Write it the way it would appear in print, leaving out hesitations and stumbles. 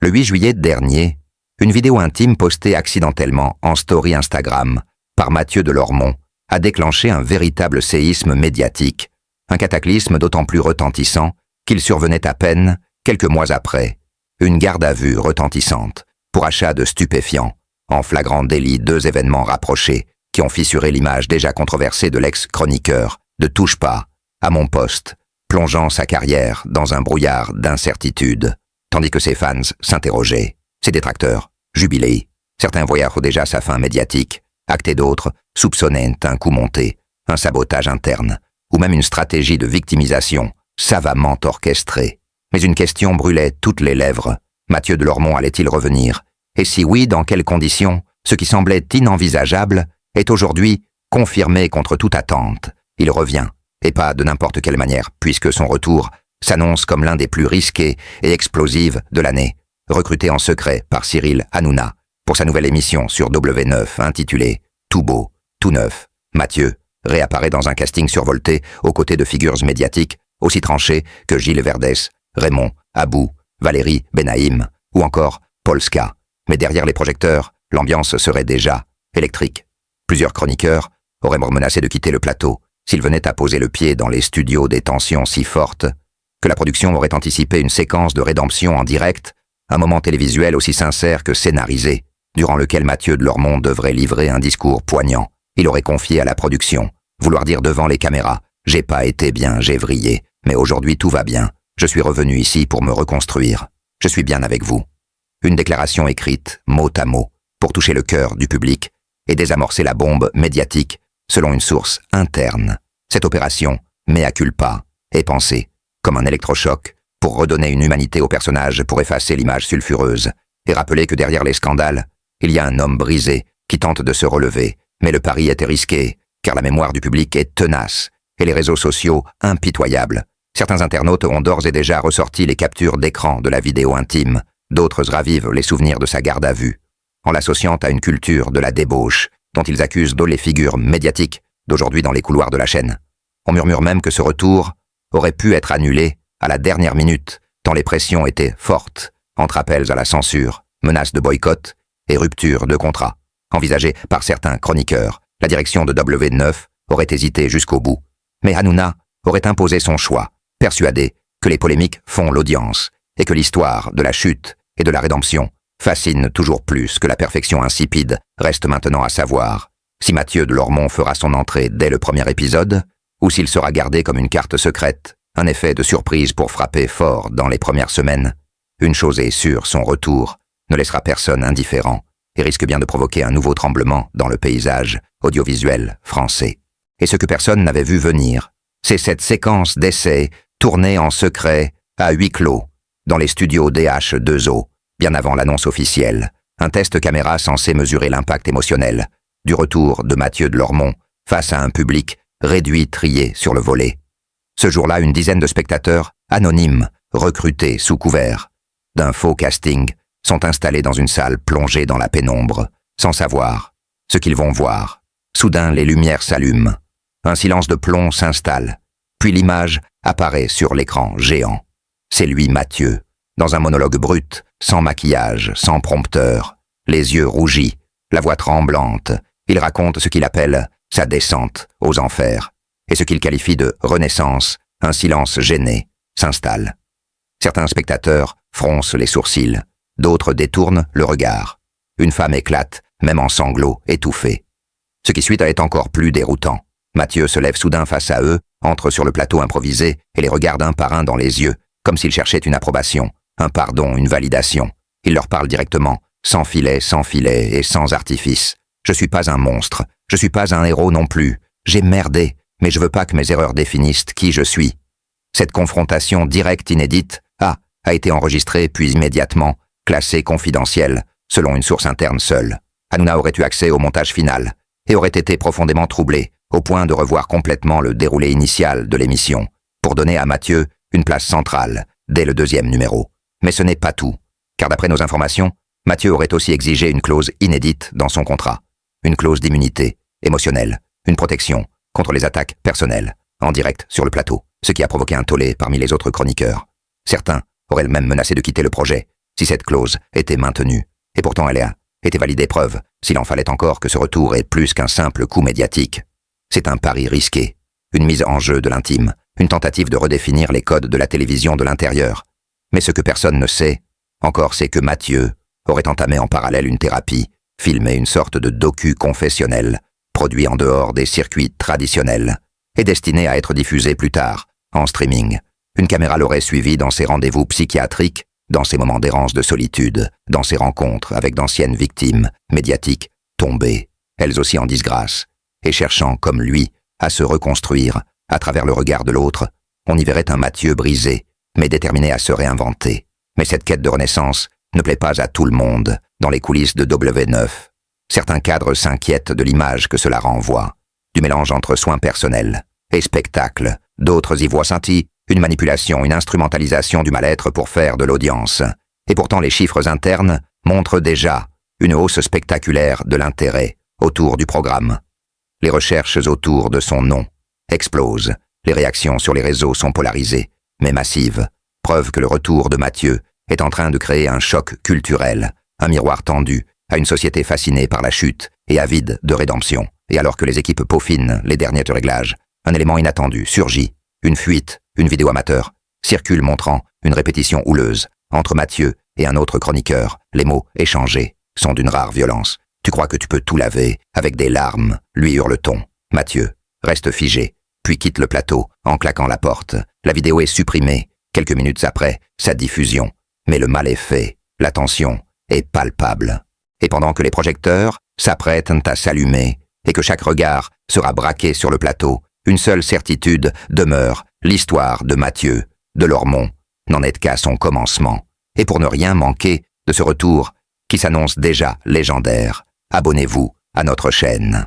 Le 8 juillet dernier, une vidéo intime postée accidentellement en story Instagram par Mathieu Delormeau a déclenché un véritable séisme médiatique, un cataclysme d'autant plus retentissant qu'il survenait à peine, quelques mois après, une garde à vue retentissante pour achat de stupéfiants, en flagrant délit 2 événements rapprochés qui ont fissuré l'image déjà controversée de l'ex-chroniqueur de Touche pas à mon poste, plongeant sa carrière dans un brouillard d'incertitude, tandis que ses fans s'interrogeaient, ses détracteurs jubilaient. Certains voyaient déjà sa fin médiatique, actés d'autres soupçonnaient un coup monté, un sabotage interne, ou même une stratégie de victimisation savamment orchestrée. Mais une question brûlait toutes les lèvres. Mathieu Delormeau allait-il revenir? Et si oui, dans quelles conditions? Ce qui semblait inenvisageable est aujourd'hui confirmé contre toute attente. Il revient, et pas de n'importe quelle manière, puisque son retour s'annonce comme l'un des plus risqués et explosifs de l'année, recruté en secret par Cyril Hanouna pour sa nouvelle émission sur W9 intitulée « Tout beau, tout neuf ». Mathieu réapparaît dans un casting survolté aux côtés de figures médiatiques aussi tranchées que Gilles Verdès, Raymond Abou, Valérie Benaïm ou encore Polska. Mais derrière les projecteurs, l'ambiance serait déjà électrique. Plusieurs chroniqueurs auraient menacé de quitter le plateau s'ils venaient à poser le pied dans les studios, des tensions si fortes que la production aurait anticipé une séquence de rédemption en direct, un moment télévisuel aussi sincère que scénarisé, durant lequel Mathieu Delormeau devrait livrer un discours poignant. Il aurait confié à la production, vouloir dire devant les caméras « J'ai pas été bien, j'ai vrillé, mais aujourd'hui tout va bien. Je suis revenu ici pour me reconstruire. Je suis bien avec vous. » Une déclaration écrite, mot à mot, pour toucher le cœur du public et désamorcer la bombe médiatique, selon une source interne. Cette opération, mea culpa, est pensée comme un électrochoc pour redonner une humanité au personnage, pour effacer l'image sulfureuse et rappeler que derrière les scandales, il y a un homme brisé qui tente de se relever. Mais le pari était risqué, car la mémoire du public est tenace et les réseaux sociaux impitoyables. Certains internautes ont d'ores et déjà ressorti les captures d'écran de la vidéo intime, d'autres ravivent les souvenirs de sa garde à vue, en l'associant à une culture de la débauche dont ils accusent les figures médiatiques d'aujourd'hui dans les couloirs de la chaîne. On murmure même que ce retour aurait pu être annulé à la dernière minute, tant les pressions étaient fortes, entre appels à la censure, menaces de boycott et rupture de contrat. Envisagée par certains chroniqueurs, la direction de W9 aurait hésité jusqu'au bout. Mais Hanouna aurait imposé son choix, persuadé que les polémiques font l'audience et que l'histoire de la chute et de la rédemption fascine toujours plus que la perfection insipide. Reste maintenant à savoir si Mathieu Delormeau fera son entrée dès le premier épisode ou s'il sera gardé comme une carte secrète, un effet de surprise pour frapper fort dans les premières semaines. Une chose est sûre, son retour ne laissera personne indifférent et risque bien de provoquer un nouveau tremblement dans le paysage audiovisuel français. Et ce que personne n'avait vu venir, c'est cette séquence d'essais tournée en secret à huis clos dans les studios DH2O, bien avant l'annonce officielle. Un test caméra censé mesurer l'impact émotionnel du retour de Mathieu Delormeau face à un public réduit, trié sur le volet. Ce jour-là, une dizaine de spectateurs anonymes, recrutés sous couvert d'un faux casting, sont installés dans une salle plongée dans la pénombre, sans savoir ce qu'ils vont voir. Soudain, les lumières s'allument. Un silence de plomb s'installe, puis l'image apparaît sur l'écran géant. C'est lui, Mathieu, dans un monologue brut, sans maquillage, sans prompteur, les yeux rougis, la voix tremblante. Il raconte ce qu'il appelle sa descente aux enfers, et ce qu'il qualifie de renaissance. Un silence gêné s'installe. Certains spectateurs froncent les sourcils, d'autres détournent le regard. Une femme éclate, même en sanglots, étouffée. Ce qui suit est encore plus déroutant. Mathieu se lève soudain face à eux, entre sur le plateau improvisé et les regarde un par un dans les yeux, comme s'il cherchait une approbation, un pardon, une validation. Il leur parle directement, sans filet et sans artifice. Je suis pas un monstre, je suis pas un héros non plus. J'ai merdé, mais je veux pas que mes erreurs définissent qui je suis. Cette confrontation directe inédite a été enregistrée puis immédiatement classée confidentielle, selon une source interne seule. Hanouna aurait eu accès au montage final et aurait été profondément troublé, au point de revoir complètement le déroulé initial de l'émission, pour donner à Mathieu une place centrale, dès le 2e numéro. Mais ce n'est pas tout, car d'après nos informations, Mathieu aurait aussi exigé une clause inédite dans son contrat, une clause d'immunité émotionnelle, une protection contre les attaques personnelles, en direct sur le plateau, ce qui a provoqué un tollé parmi les autres chroniqueurs. Certains auraient même menacé de quitter le projet, si cette clause était maintenue. Et pourtant elle a été validée, preuve, s'il en fallait encore, que ce retour est plus qu'un simple coup médiatique. C'est un pari risqué, une mise en jeu de l'intime, une tentative de redéfinir les codes de la télévision de l'intérieur. Mais ce que personne ne sait, encore, c'est que Mathieu aurait entamé en parallèle une thérapie, filmé une sorte de docu confessionnel, produit en dehors des circuits traditionnels, et destiné à être diffusé plus tard, en streaming. Une caméra l'aurait suivi dans ses rendez-vous psychiatriques, dans ses moments d'errance de solitude, dans ses rencontres avec d'anciennes victimes médiatiques tombées, elles aussi en disgrâce, et cherchant, comme lui, à se reconstruire à travers le regard de l'autre. On y verrait un Mathieu brisé, mais déterminé à se réinventer. Mais cette quête de renaissance ne plaît pas à tout le monde dans les coulisses de W9. Certains cadres s'inquiètent de l'image que cela renvoie, du mélange entre soins personnels et spectacle. D'autres y voient scintiller une manipulation, une instrumentalisation du mal-être pour faire de l'audience. Et pourtant les chiffres internes montrent déjà une hausse spectaculaire de l'intérêt autour du programme. Les recherches autour de son nom explosent. Les réactions sur les réseaux sont polarisées, mais massives. Preuve que le retour de Mathieu est en train de créer un choc culturel, un miroir tendu à une société fascinée par la chute et avide de rédemption. Et alors que les équipes peaufinent les derniers réglages, un élément inattendu surgit. Une fuite, une vidéo amateur, circule montrant une répétition houleuse entre Mathieu et un autre chroniqueur. Les mots échangés sont d'une rare violence. « Tu crois que tu peux tout laver avec des larmes ?» lui hurle-t-on. Mathieu reste figé, puis quitte le plateau en claquant la porte. La vidéo est supprimée quelques minutes après sa diffusion. Mais le mal est fait, la tension est palpable. Et pendant que les projecteurs s'apprêtent à s'allumer et que chaque regard sera braqué sur le plateau, une seule certitude demeure, l'histoire de Mathieu de Lormont n'en est qu'à son commencement. Et pour ne rien manquer de ce retour qui s'annonce déjà légendaire, abonnez-vous à notre chaîne.